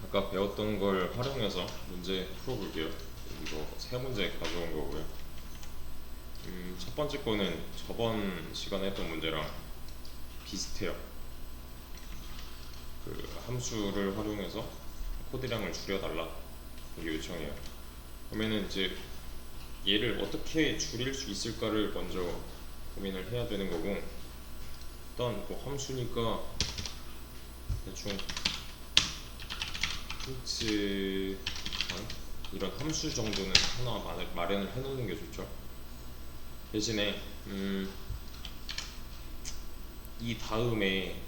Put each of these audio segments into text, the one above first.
아까 배웠던 걸 활용해서 문제 풀어볼게요. 이거 세 문제 가져온 거고요. 첫 번째 거는 저번 시간에 했던 문제랑 비슷해요. 그 함수를 활용해서 코드량을 줄여달라, 이게 요청이에요. 그러면은 이제 얘를 어떻게 줄일 수 있을까를 먼저 고민을 해야 되는 거고, 일단 뭐 함수니까 대충 힌트 이런 함수 정도는 하나 마련을 해놓는 게 좋죠. 대신에 이 다음에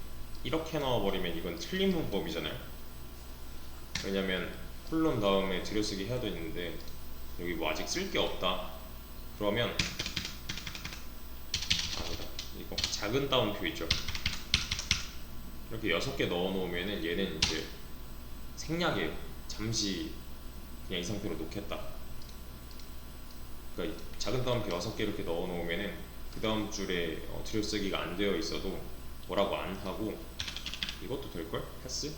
이렇게 나와버리면 이건 틀린 문법이잖아요. 왜냐면 콜론 다음에 들여쓰기 해야 되는데 여기 뭐 아직 쓸 게 없다 그러면, 아니다, 이거 작은 따옴표 있죠. 이렇게 6개 넣어 놓으면은 얘는 이제 생략이에요. 잠시 그냥 이 상태로 놓겠다. 그러니까 작은 따옴표 6개 이렇게 넣어 놓으면은 그 다음 줄에 들여쓰기가 안 되어 있어도 뭐라고 안 하고, 이것도 될걸? 패스?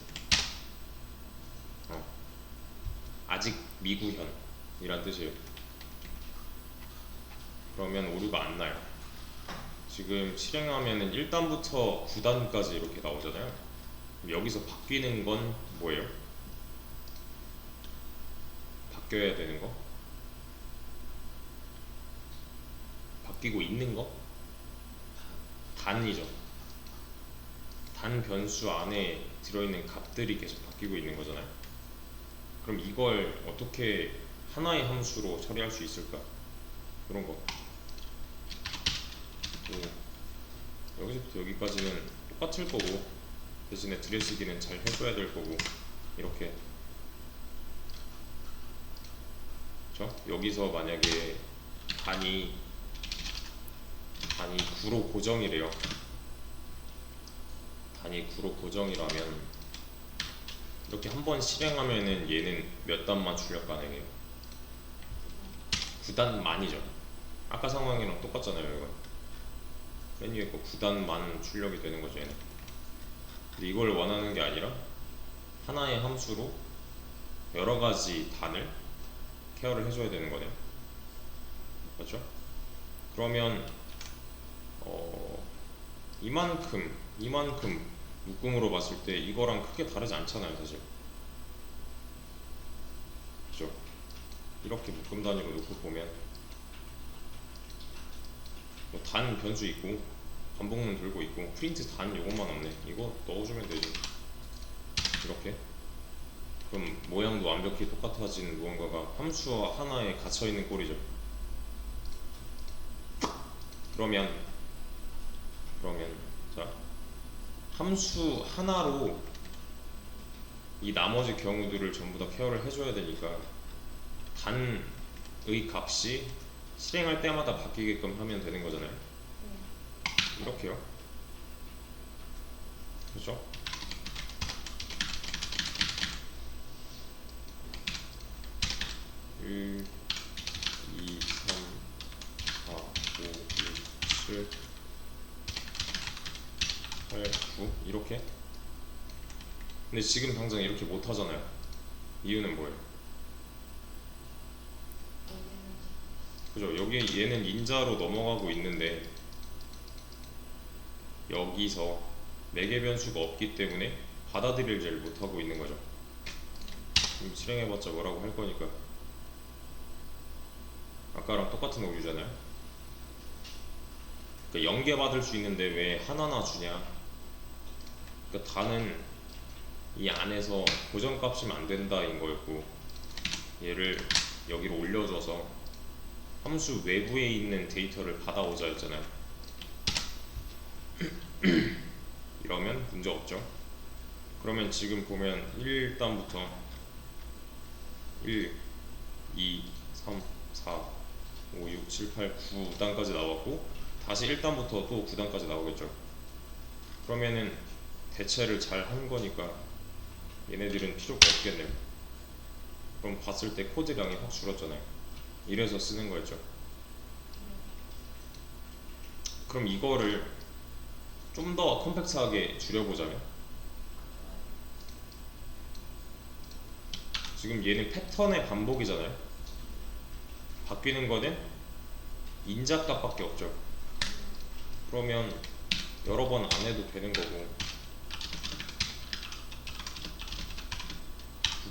아직 미구현 이란 뜻이에요. 그러면 오류가 안 나요. 지금 실행하면은 1단부터 9단까지 이렇게 나오잖아요. 여기서 바뀌는 건 뭐예요? 바뀌어야 되는 거? 바뀌고 있는 거? 단이죠. 단 변수 안에 들어있는 값들이 계속 바뀌고 있는 거잖아요. 그럼 이걸 어떻게 하나의 함수로 처리할 수 있을까? 그런 거. 여기서부터 여기까지는 똑같을 거고, 대신에 들여쓰기는 잘 해줘야 될 거고, 이렇게. 그렇죠? 여기서 만약에 단이 9로 고정이래요. 단이 9로 고정이라면 이렇게 한번 실행하면은 얘는 몇 단만 출력 가능해요? 9단만이죠. 아까 상황이랑 똑같잖아요. 이건 맨 위에 거 9단만 출력이 되는 거죠, 얘는. 근데 이걸 원하는 게 아니라 하나의 함수로 여러 가지 단을 케어를 해줘야 되는 거네요. 그렇죠? 그러면 이만큼 묶음으로 봤을 때 이거랑 크게 다르지 않잖아요, 사실. 그죠? 이렇게 묶음 단위로 놓고 보면 뭐 단 변수 있고 반복문 들고 있고 프린트 단 요것만 없네. 이거 넣어주면 되지. 이렇게. 그럼 모양도 완벽히 똑같아진 무언가가 함수 하나에 갇혀있는 꼴이죠. 그러면 자, 함수 하나로 이 나머지 경우들을 전부 다 케어를 해줘야 되니까 단의 값이 실행할 때마다 바뀌게끔 하면 되는 거잖아요. 이렇게요. 그렇죠? (1, 2, 3, 4, 5, 6, 7, 8, 9) 이렇게. 근데 지금 당장 이렇게 못 하잖아요. 이유는 뭐예요? 그죠? 여기 얘는 인자로 넘어가고 있는데 여기서 매개 변수가 없기 때문에 받아들이질 못하고 있는 거죠. 지금 실행해봤자 뭐라고 할 거니까. 아까랑 똑같은 오류잖아요. 그러니까 연계받을 수 있는데 왜 하나나 주냐. 그러니까 다는 이 안에서 고정값이면 안 된다인 거였고, 얘를 여기로 올려줘서 함수 외부에 있는 데이터를 받아오자 했잖아요. 이러면 문제 없죠. 그러면 지금 보면 1단부터 1, 2, 3, 4, 5, 6, 7, 8, 9단까지 나왔고, 다시 1단부터 또 9단까지 나오겠죠. 그러면은 대체를 잘 한 거니까 얘네들은 필요가 없겠네요. 그럼 봤을 때 코드량이 확 줄었잖아요. 이래서 쓰는 거였죠. 그럼 이거를 좀 더 컴팩트하게 줄여보자면, 지금 얘는 패턴의 반복이잖아요. 바뀌는 거는 인자값밖에 없죠. 그러면 여러 번 안 해도 되는 거고,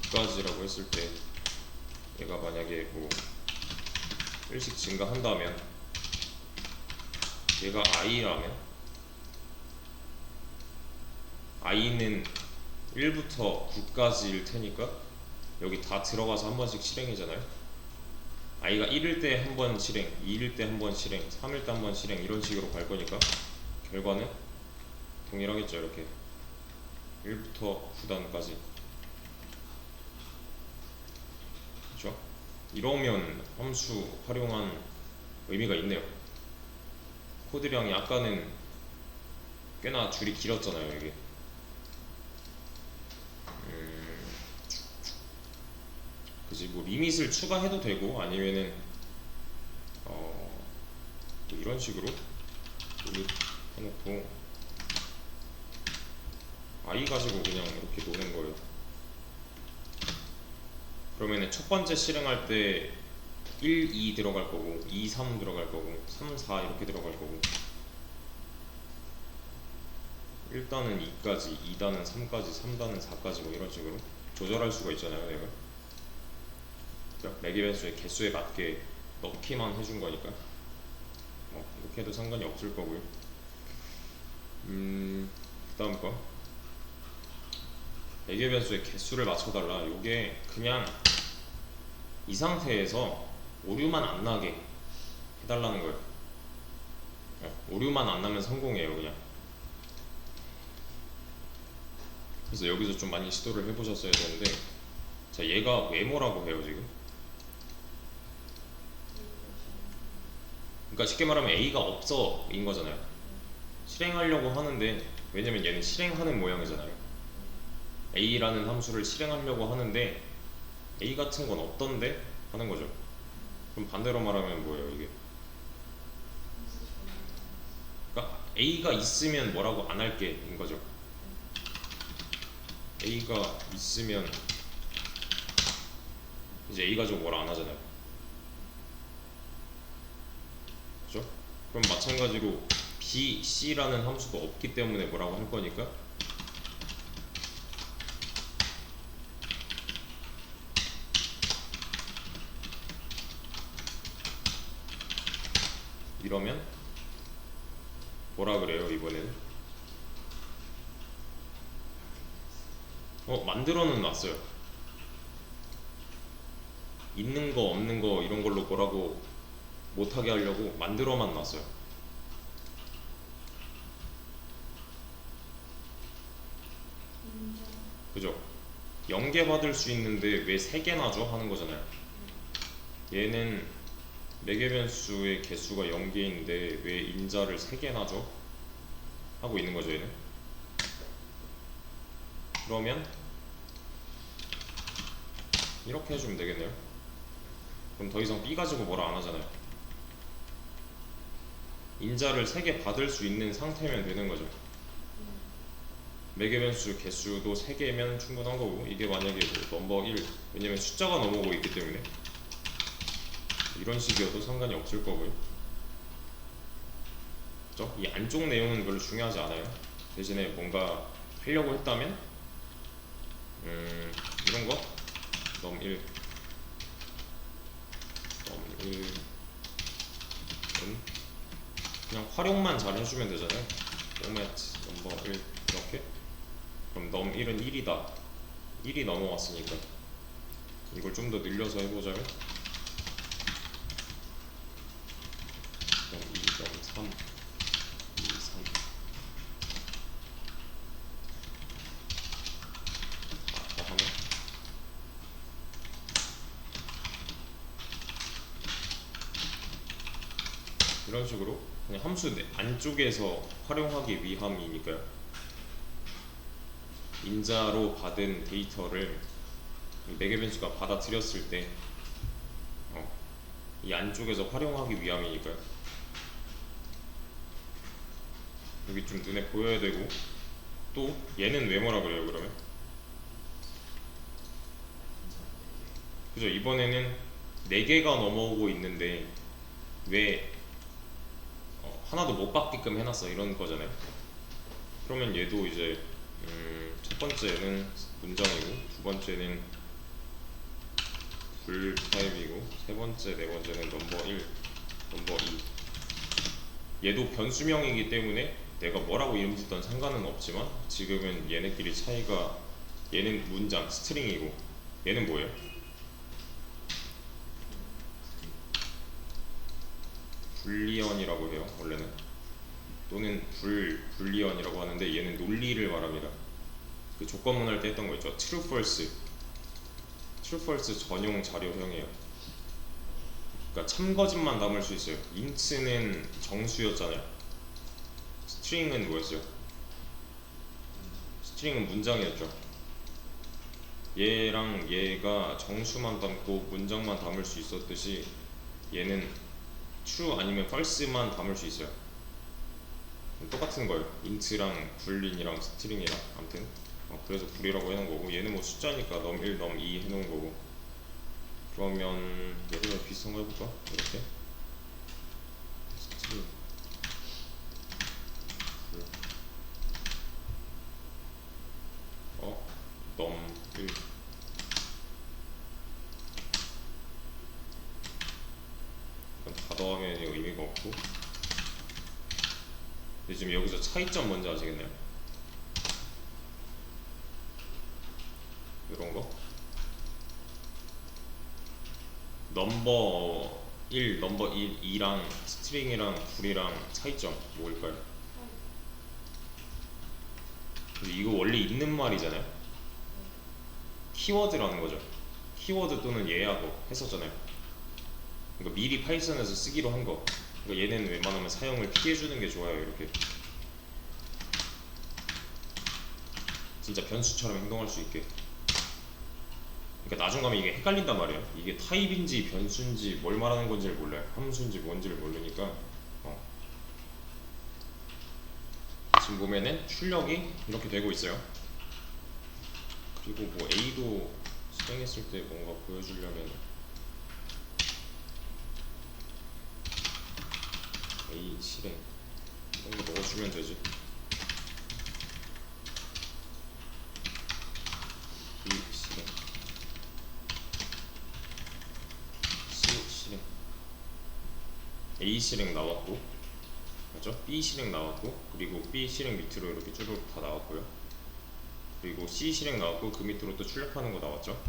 9까지라고 했을 때 얘가 만약에 뭐 1씩 증가한다면, 얘가 i라면 i는 1부터 9까지일 테니까 여기 다 들어가서 한 번씩 실행이잖아요. i가 1일 때 한 번 실행, 2일 때 한 번 실행, 3일 때 한 번 실행, 이런 식으로 갈 거니까 결과는 동일하겠죠. 이렇게 1부터 9단까지. 그렇죠? 이러면 함수 활용한 의미가 있네요. 코드량이 아까는 꽤나 줄이 길었잖아요. 이게 그지. 뭐 리밋을 추가해도 되고, 아니면은 뭐 이런 식으로 리밋 해놓고 i 가지고 그냥 이렇게 노는 거예요. 그러면은 첫 번째 실행할 때 1, 2 들어갈 거고, 2, 3 들어갈 거고, 3, 4 이렇게 들어갈 거고, 1단은 2까지, 2단은 3까지, 3단은 4까지 뭐 이런 식으로 조절할 수가 있잖아요. 내가 매개 변수의 개수에 맞게 넣기만 해준 거니까 이렇게 해도 상관이 없을 거고요. 그 다음 거 매개 변수의 개수를 맞춰달라. 요게 그냥 이 상태에서 오류만 안 나게 해달라는 거예요. 오류만 안 나면 성공이에요. 그냥. 그래서 여기서 좀 많이 시도를 해보셨어야 되는데, 자, 얘가 왜 뭐라고 해요 지금? 그러니까 쉽게 말하면 a가 없어 인 거잖아요. 실행하려고 하는데, 왜냐면 얘는 실행하는 모양이잖아요. a라는 함수를 실행하려고 하는데 a 같은 건 없던데 하는 거죠. 그럼 반대로 말하면 뭐예요 이게? 그러니까 a가 있으면 뭐라고 안 할게 인 거죠. a가 있으면 이제 a 가지고 뭐라 안 하잖아요. 그죠? 그럼 마찬가지로 b, c라는 함수도 없기 때문에 뭐라고 할 거니까 이러면 뭐라 그래요 이번에는? 만들어는 놨어요. 있는 거 없는 거 이런 걸로 뭐라고 못하게 하려고 만들어만 놨어요. 그죠? 0개 받을 수 있는데 왜 3개나 줘? 하는 거잖아요. 얘는 매개 변수의 개수가 0개인데 왜 인자를 3개나 줘? 하고 있는 거죠 얘는. 그러면 이렇게 해주면 되겠네요. 그럼 더 이상 b 가지고 뭐라 안 하잖아요. 인자를 3개 받을 수 있는 상태면 되는 거죠. 매개 변수 개수도 3개면 충분한 거고, 이게 만약에 뭐 넘버 1, 왜냐면 숫자가 넘어오고 있기 때문에 이런 식이어도 상관이 없을 거고요. 그죠? 이 안쪽 내용은 별로 중요하지 않아요. 대신에 뭔가 하려고 했다면 이런 거 넘1 넘1은 그냥 활용만 잘 해주면 되잖아요. 포맷 넘버 1 이렇게. 그럼 넘1은 1이다. 1이 넘어왔으니까 이걸 좀 더 늘려서 해보자면 넘2, 넘3, 2, 3 더 하면 이런 식으로 그냥 함수 안쪽에서 활용하기 위함이니까요. 인자로 받은 데이터를 매개 변수가 받아들였을 때 이 안쪽에서 활용하기 위함이니까요. 여기 좀 눈에 보여야 되고, 또 얘는 왜 뭐라 그래요 그러면? 그죠? 이번에는 4개가 넘어오고 있는데 왜 하나도 못 받게끔 해놨어 이런 거잖아요. 그러면 얘도 이제 첫 번째는 문장이고 두 번째는 불 타입이고 세 번째, 네 번째는 넘버 1, 넘버 2. 얘도 변수명이기 때문에 내가 뭐라고 이름 짓던 상관은 없지만 지금은 얘네끼리 차이가 얘는 문장, 스트링이고 얘는 뭐예요? 불리언이라고 해요 원래는, 또는 불리언이라고 하는데 얘는 논리를 말합니다. 그 조건문 할 때 했던 거 있죠. true, false. true, false 전용 자료형이에요. 그러니까 참거짓만 담을 수 있어요. int는 정수였잖아요. string은 뭐였어요? string은 문장이었죠. 얘랑 얘가 정수만 담고 문장만 담을 수 있었듯이 얘는 true 아니면 false만 담을 수 있어요. 똑같은 거예요. int랑 불린이랑 스트링이랑 아무튼 그래서 불이라고 해놓은 거고 얘는 뭐 숫자니까 num1, num2 해놓은 거고. 그러면 얘도 비슷한 거 해볼까? 이렇게 스트링 불 num1 다 더하면 이거 의미가 없고. 근데 지금 여기서 차이점 뭔지 아시겠나요? 이런 거 넘버 1, 넘버 2랑 스트링이랑 불이랑 차이점 뭐일까요? 이거 원래 있는 말이잖아요. 키워드라는 거죠. 키워드 또는 예약어 했었잖아요. 그러니까 미리 파이썬에서 쓰기로 한 거. 그러니까 얘는 웬만하면 사용을 피해주는 게 좋아요. 이렇게 진짜 변수처럼 행동할 수 있게. 그러니까 나중 가면 이게 헷갈린단 말이에요. 이게 타입인지 변수인지 뭘 말하는 건지를 몰라요. 함수인지 뭔지를 모르니까. 지금 보면은 출력이 이렇게 되고 있어요. 그리고 뭐 A도 실행했을 때 뭔가 보여주려면 A 실행 이런 거 넣어주면 되지. B 실행, C 실행, A 실행 나왔고, 맞죠? B 실행 나왔고, 그리고 B 실행 밑으로 이렇게 쭉 다 나왔고요. 그리고 C 실행 나왔고 그 밑으로 또 출력하는 거 나왔죠.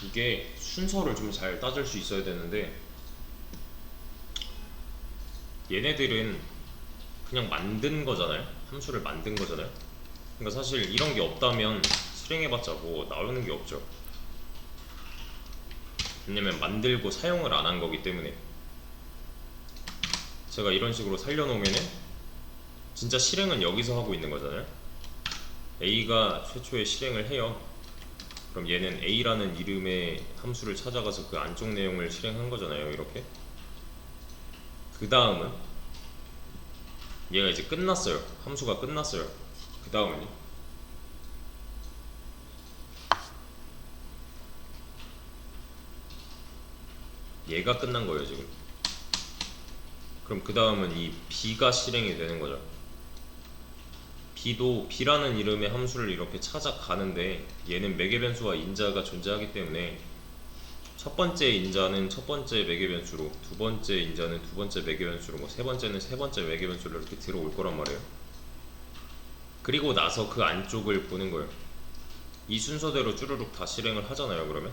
이게 순서를 좀 잘 따질 수 있어야 되는데 얘네들은 그냥 만든 거잖아요. 함수를 만든 거잖아요. 그러니까 사실 이런 게 없다면 실행해봤자 뭐 나오는 게 없죠. 왜냐면 만들고 사용을 안 한 거기 때문에. 제가 이런 식으로 살려놓으면은 진짜 실행은 여기서 하고 있는 거잖아요. A가 최초에 실행을 해요. 그럼 얘는 A라는 이름의 함수를 찾아가서 그 안쪽 내용을 실행한 거잖아요. 이렇게. 그 다음은 얘가 이제 끝났어요. 함수가 끝났어요. 그 다음은요? 얘가 끝난 거예요 지금. 그럼 그 다음은 이 B가 실행이 되는 거죠. B도 B라는 이름의 함수를 이렇게 찾아가는데 얘는 매개 변수와 인자가 존재하기 때문에 첫 번째 인자는 첫 번째 매개 변수로, 두 번째 인자는 두 번째 매개 변수로, 뭐 세 번째는 세 번째 매개 변수로 이렇게 들어올 거란 말이에요. 그리고 나서 그 안쪽을 보는 거예요. 이 순서대로 쭈루룩 다 실행을 하잖아요. 그러면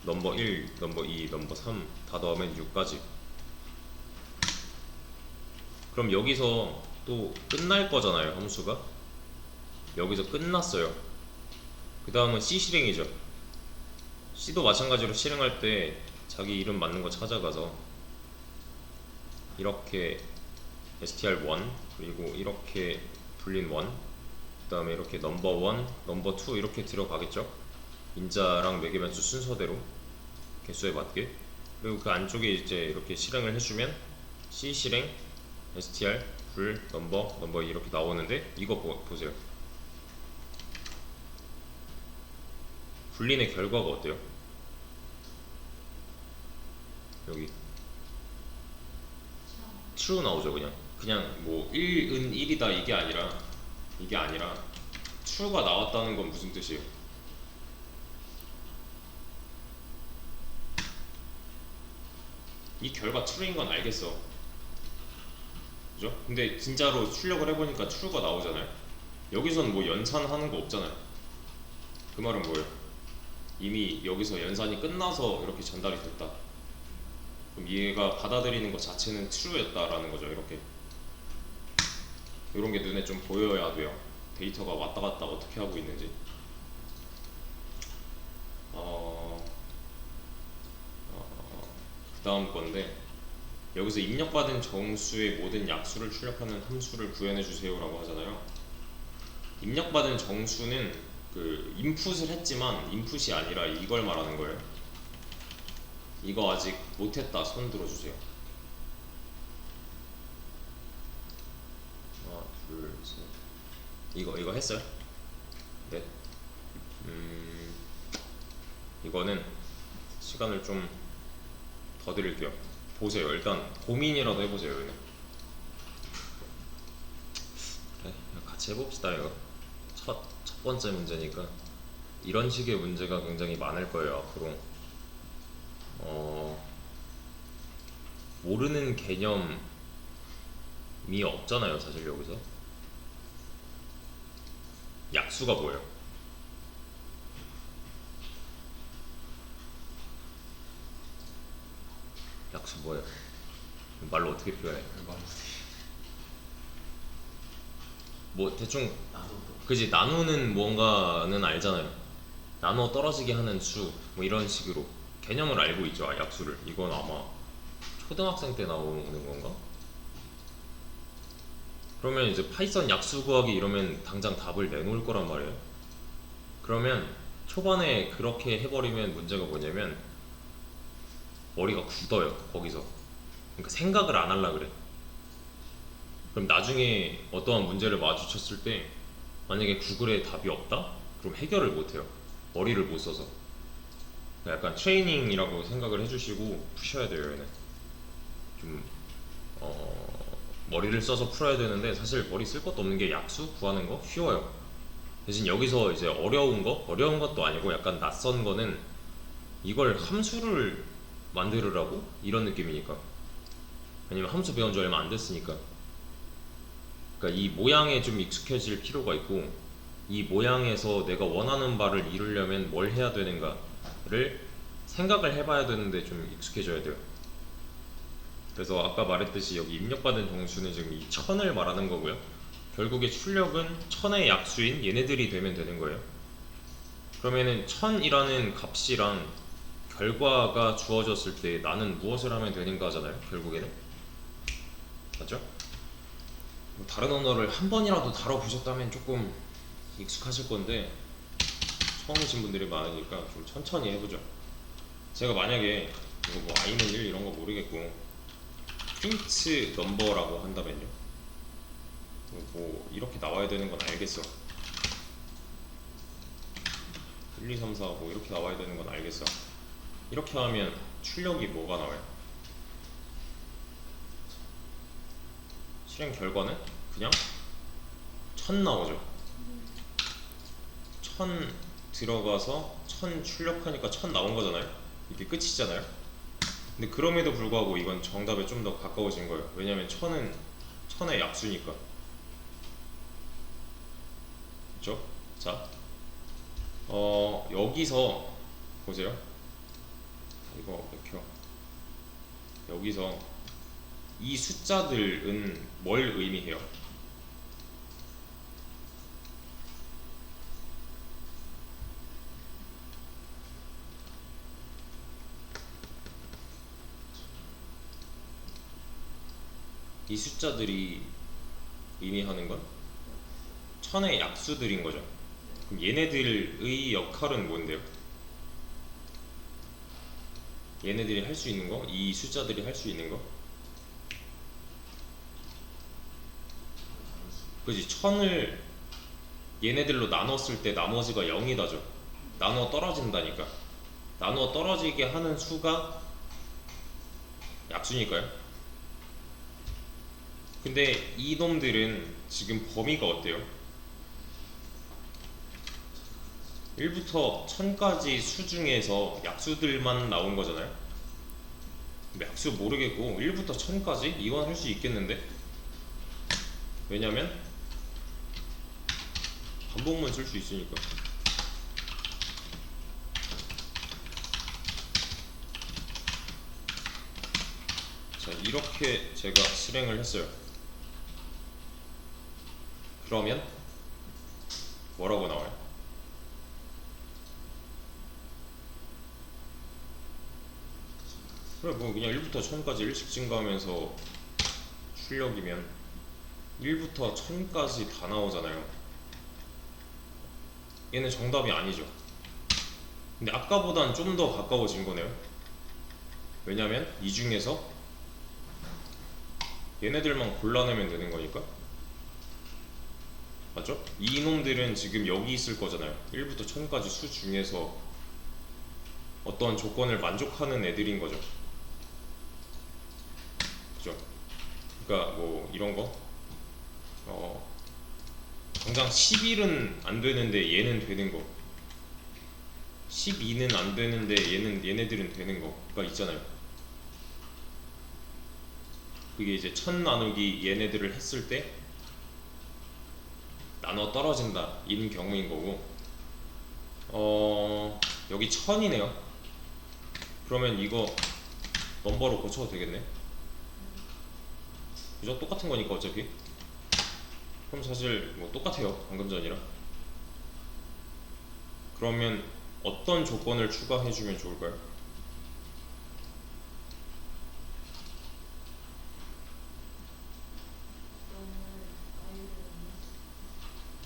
넘버 1, 넘버 2, 넘버 3 다 더하면 6까지. 그럼 여기서 또 끝날 거잖아요. 함수가 여기서 끝났어요. 그 다음은 C 실행이죠. C도 마찬가지로 실행할 때 자기 이름 맞는 거 찾아가서 이렇게 str1 그리고 이렇게 불린 1, 그 다음에 이렇게 넘버 1, 넘버 2 이렇게 들어가겠죠. 인자랑 매개변수 순서대로 개수에 맞게. 그리고 그 안쪽에 이제 이렇게 실행을 해주면 C 실행 str 불 넘버 이렇게 나오는데 이거 보세요. 분린의 결과가 어때요? 여기 true 나오죠. 그냥 뭐 1은 1이다 이게 아니라 true가 나왔다는 건 무슨 뜻이에요? 이 결과 true인 건 알겠어, 그죠? 근데 진짜로 출력을 해보니까 true가 나오잖아요. 여기선 뭐 연산하는 거 없잖아요. 그 말은 뭐예요? 이미 여기서 연산이 끝나서 이렇게 전달이 됐다. 그럼 얘가 받아들이는 것 자체는 true였다라는 거죠. 이런 게 눈에 좀 보여야 돼요. 데이터가 왔다 갔다 어떻게 하고 있는지. 그 다음 건데, 여기서 입력받은 정수의 모든 약수를 출력하는 함수를 구현해 주세요 라고 하잖아요. 입력받은 정수는 그 인풋을 했지만 인풋이 아니라 이걸 말하는 거예요. 이거 아직 못했다 손 들어주세요. 하나 둘셋. 이거 했어요? 네. 이거는 시간을 좀 더 드릴게요. 보세요. 일단 고민이라도 해보세요. 얘는. 그래, 같이 해봅시다. 이거 첫 번째 문제니까 이런 식의 문제가 굉장히 많을 거예요 앞으로. 모르는 개념이 없잖아요 사실. 여기서 약수가 뭐예요? 약수 뭐예요? 말로 어떻게 표현해? 뭐 대충 그지, 나누는 뭔가는 알잖아요. 나눠 떨어지게 하는 수, 뭐 이런 식으로 개념을 알고 있죠. 약수를. 이건 아마 초등학생 때 나오는 건가? 그러면 이제 파이썬 약수 구하기 이러면 당장 답을 내놓을 거란 말이에요. 그러면 초반에 그렇게 해버리면 문제가 뭐냐면 머리가 굳어요 거기서. 그러니까 생각을 안 하려 그래. 그럼 나중에 어떠한 문제를 마주쳤을 때 만약에 구글에 답이 없다? 그럼 해결을 못해요. 머리를 못 써서. 약간 트레이닝이라고 생각을 해주시고 푸셔야 돼요. 얘는 좀 머리를 써서 풀어야 되는데 사실 머리 쓸 것도 없는 게 약수 구하는 거 쉬워요. 대신 여기서 이제 어려운 것도 아니고 약간 낯선 거는 이걸 함수를 만들으라고? 이런 느낌이니까. 아니면 함수 배운 지 얼마 안 됐으니까. 그러니까 이 모양에 좀 익숙해질 필요가 있고, 이 모양에서 내가 원하는 바를 이루려면 뭘 해야 되는가를 생각을 해봐야 되는데 좀 익숙해져야 돼요. 그래서 아까 말했듯이 여기 입력받은 정수는 지금 이 천을 말하는 거고요. 결국에 출력은 천의 약수인 얘네들이 되면 되는 거예요. 그러면은 천이라는 값이랑 결과가 주어졌을 때 나는 무엇을 하면 되는가잖아요. 결국에는. 맞죠? 뭐 다른 언어를 한 번이라도 다뤄보셨다면 조금 익숙하실 건데 처음이신 분들이 많으니까 좀 천천히 해보죠. 제가 만약에 이거 뭐 i는 1 이런 거 모르겠고 프린트 넘버라고 한다면요, 뭐 이렇게 나와야 되는 건 알겠어. 1, 2, 3, 4 뭐 이렇게 나와야 되는 건 알겠어. 이렇게 하면 출력이 뭐가 나와요? 실행 결과는 그냥 1000 나오죠. 1000 들어가서 1000 출력하니까 1000 나온 거잖아요. 이게 끝이잖아요. 근데 그럼에도 불구하고 이건 정답에 좀 더 가까워진 거예요. 왜냐면 1000은 1000의 약수니까. 그렇죠? 자, 여기서 보세요. 이거 켜. 여기서 이 숫자들은 뭘 의미해요? 이 숫자들이 의미하는 건 천의 약수들인 거죠. 그럼 얘네들의 역할은 뭔데요? 얘네들이 할 수 있는 거, 이 숫자들이 할 수 있는 거, 그지? 천을 얘네들로 나눴을 때 나머지가 0이다죠. 나누어 떨어진다니까. 나누어 떨어지게 하는 수가 약수니까요. 근데 이놈들은 지금 범위가 어때요? 1부터 1000까지 수 중에서 약수들만 나온 거잖아요. 약수 모르겠고 1부터 1000까지? 이건 할 수 있겠는데? 왜냐면 반복문 쓸 수 있으니까. 자, 이렇게 제가 실행을 했어요. 그러면 뭐라고 나와요? 그래, 뭐 그냥 1부터 1000까지 일씩 증가하면서 출력이면 1부터 1000까지 다 나오잖아요. 얘는 정답이 아니죠. 근데 아까보단 좀 더 가까워진 거네요. 왜냐면 이 중에서 얘네들만 골라내면 되는 거니까. 맞죠? 이놈들은 지금 여기 있을 거잖아요. 1부터 1000까지 수 중에서 어떤 조건을 만족하는 애들인 거죠. 그죠? 그러니까 뭐 이런 거 당장 11은 안 되는데 얘는 되는 거, 12는 안 되는데 얘네들은 되는 거가 있잖아요. 그게 이제 1000 나누기 얘네들을 했을 때 나눠 떨어진다 인 경우인 거고. 여기 1000이네요. 그러면 이거 넘버로 고쳐도 되겠네. 그죠? 똑같은 거니까 어차피. 그럼 사실 뭐 똑같아요, 방금 전이랑. 그러면 어떤 조건을 추가해주면 좋을까요?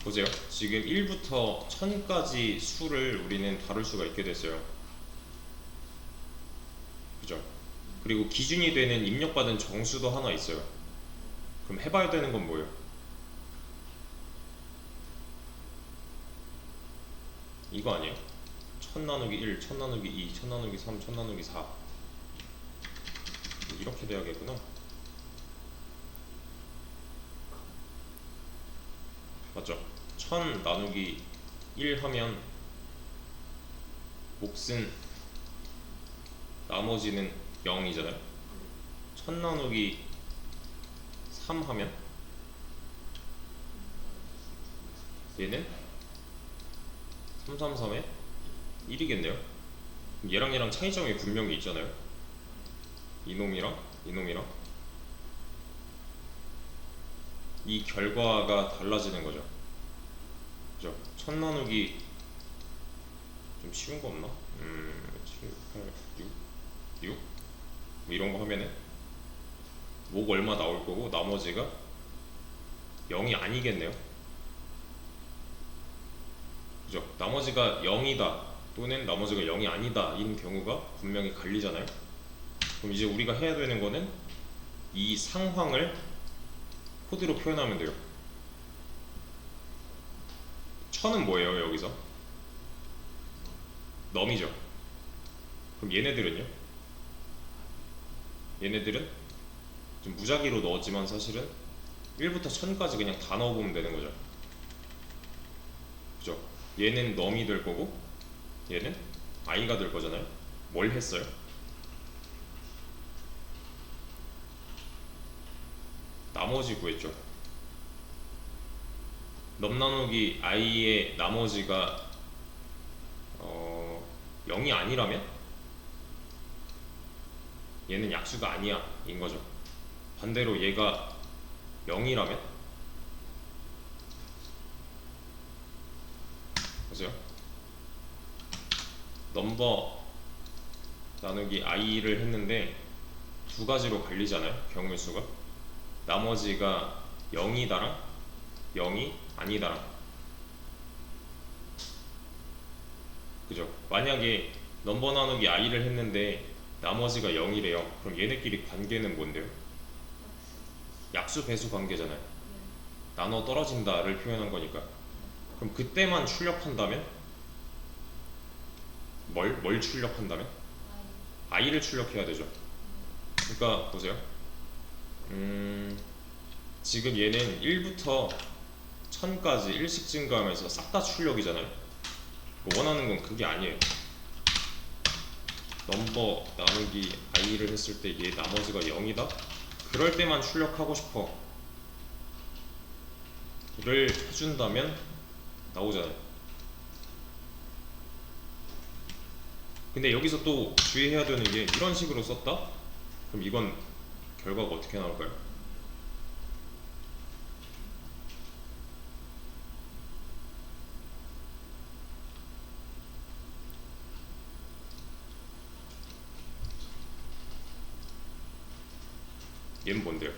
보세요. 지금 1부터 1000까지 수를 우리는 다룰 수가 있게 됐어요. 그죠? 그리고 기준이 되는 입력받은 정수도 하나 있어요. 그럼 해봐야 되는 건 뭐예요? 이거 아니에요? 1000 나누기 1, 1000 나누기 2, 1000 나누기 3, 1000 나누기 4 이렇게 돼야겠구나. 맞죠? 1000 나누기 1 하면 몫은 나머지는 0이잖아요. 1000 나누기 3 하면 얘는 333에 1이겠네요. 얘랑 차이점이 분명히 있잖아요. 이놈이랑 이놈이랑 이 결과가 달라지는 거죠. 그죠? 1000 나누기 좀 쉬운 거 없나? 7, 8, 6? 뭐 이런 거 하면은 목 얼마 나올 거고 나머지가 0이 아니겠네요. 그죠? 나머지가 0이다 또는 나머지가 0이 아니다 인 경우가 분명히 갈리잖아요. 그럼 이제 우리가 해야 되는 거는 이 상황을 코드로 표현하면 돼요. 1000은 뭐예요 여기서? 넘이죠. 그럼 얘네들은요? 얘네들은 좀 무작위로 넣었지만 사실은 1부터 1000까지 그냥 다 넣어보면 되는 거죠. 그죠? 얘는 넘이 될 거고 얘는 i가 될 거잖아요. 뭘 했어요? 나머지 구했죠. 넘 나누기 i의 나머지가 0이 아니라면 얘는 약수가 아니야 인 거죠. 반대로 얘가 0이라면 보세요. 넘버 나누기 i를 했는데 두 가지로 갈리잖아요. 경우의 수가. 나머지가 0이다랑 0이 아니다랑. 그죠? 만약에 넘버 나누기 i를 했는데 나머지가 0이래요. 그럼 얘네끼리 관계는 뭔데요? 약수 배수 관계잖아요. 나눠 떨어진다를 표현한 거니까. 그럼 그때만 출력한다면 뭘 출력한다면? i를 출력해야 되죠. 그러니까 보세요. 지금 얘는 1부터 1000까지 일씩 증가하면서 싹 다 출력이잖아요. 원하는 건 그게 아니에요. 넘버 나누기 i를 했을 때 얘 나머지가 0이다? 그럴 때만 출력하고 싶어 를 해준다면 나오잖아요. 근데 여기서 또 주의해야 되는 게 이런 식으로 썼다? 그럼 이건 결과가 어떻게 나올까요? 얘는 뭔데요?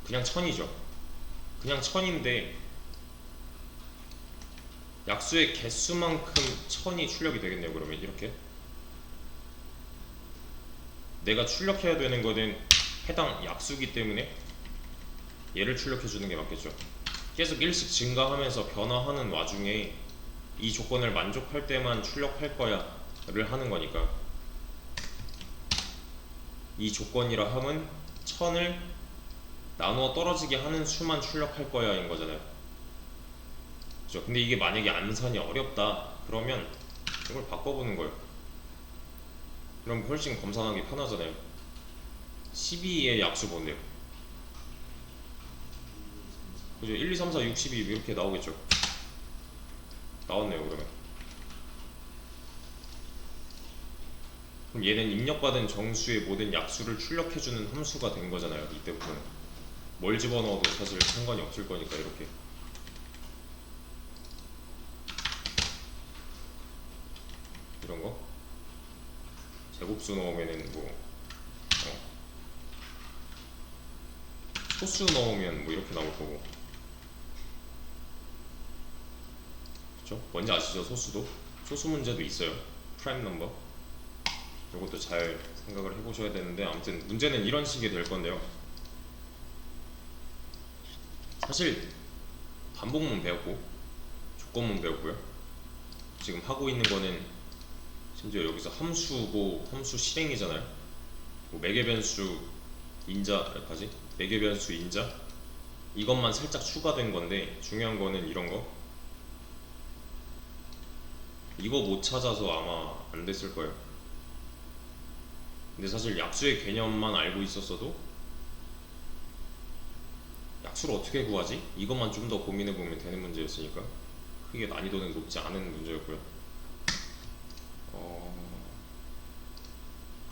그냥 1000이죠. 그냥 1000인데 약수의 개수만큼 1000이 출력이 되겠네요. 그러면 이렇게 내가 출력해야 되는 거는 해당 약수기 때문에 얘를 출력해 주는 게 맞겠죠. 계속 일씩 증가하면서 변화하는 와중에 이 조건을 만족할 때만 출력할 거야 를 하는 거니까 이 조건이라 함은 1000을 나누어 떨어지게 하는 수만 출력할 거야 인 거잖아요. 그죠? 근데 이게 만약에 암산이 어렵다 그러면 이걸 바꿔보는 거예요. 그럼 훨씬 검산하기 편하잖아요. 12의 약수 뭔데요? 그죠? 1, 2, 3, 4, 6, 12 이렇게 나오겠죠. 나왔네요. 그럼 얘는 입력받은 정수의 모든 약수를 출력해주는 함수가 된 거잖아요. 이때부터는 뭘 집어넣어도 사실 상관이 없을 거니까 이렇게 이런 거 제곱수 넣으면은 뭐 소수 넣으면 뭐 이렇게 나올 거고, 그쵸? 뭔지 아시죠? 소수도 소수 문제도 있어요. 프라임 넘버 이것도 잘 생각을 해보셔야 되는데 아무튼 문제는 이런 식이 될 건데요. 사실 반복문 배웠고 조건문 배웠고요. 지금 하고 있는 거는 심지어 여기서 함수고 함수 실행이잖아요. 뭐 매개변수 인자까지 매개변수 인자 이것만 살짝 추가된 건데 중요한 거는 이런 거 이거 못 찾아서 아마 안 됐을 거예요. 근데 사실 약수의 개념만 알고 있었어도 약수를 어떻게 구하지? 이것만 좀 더 고민해보면 되는 문제였으니까 크게 난이도는 높지 않은 문제였고요.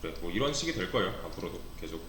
그래 뭐 이런 식이 될 거예요. 앞으로도 계속